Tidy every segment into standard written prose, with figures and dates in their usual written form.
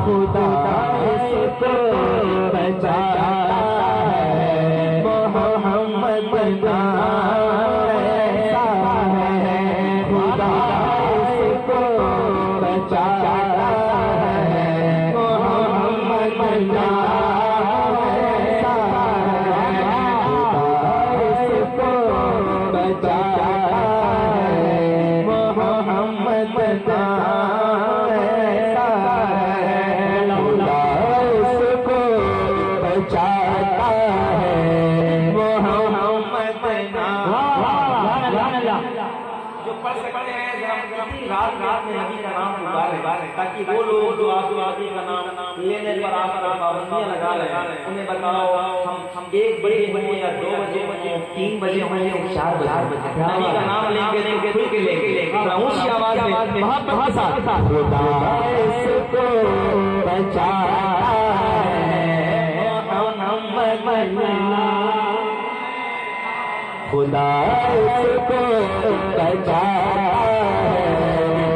खुदा इसको बचाता है मोहम्मद नाम ऐसा है खुदा इसको बचाता है मोहम्मद नाम ऐसा है खुदा इसको बचाता है मोहम्मद नाम ऐसा है उसको बचाता है मोहम्मद जो पढ़ सकते हैं रात रात में नबी का नाम पुकारे ताकि वो लोग जो आप नबी का नाम लेने पर आकर पाबंदियां लगा रहे हैं उन्हें बताओ हम 1 बजे हों या 2 बजे हों 3 बजे हों या 4 बजे नबी का नाम लेंगे खुल के लेंगे ऊंची आवाज में बहुत साथ खुदा इसको बचाता है मोहम्मद खुदा इसको बचाता है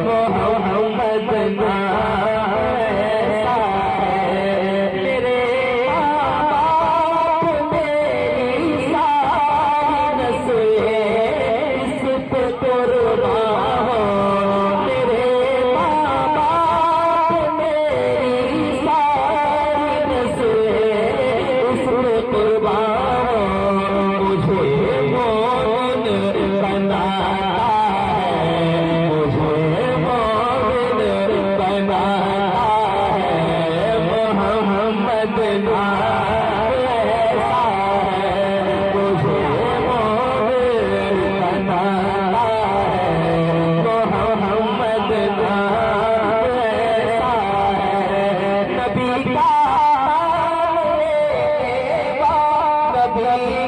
मोहम्मद नाम ऐसा है मेरे बाप मेरी सारी नस्लें इस पे कुर्बान हो मेरे बाप मेरी सारी नस्लें इस पे कुर्बान हो मुझे नबी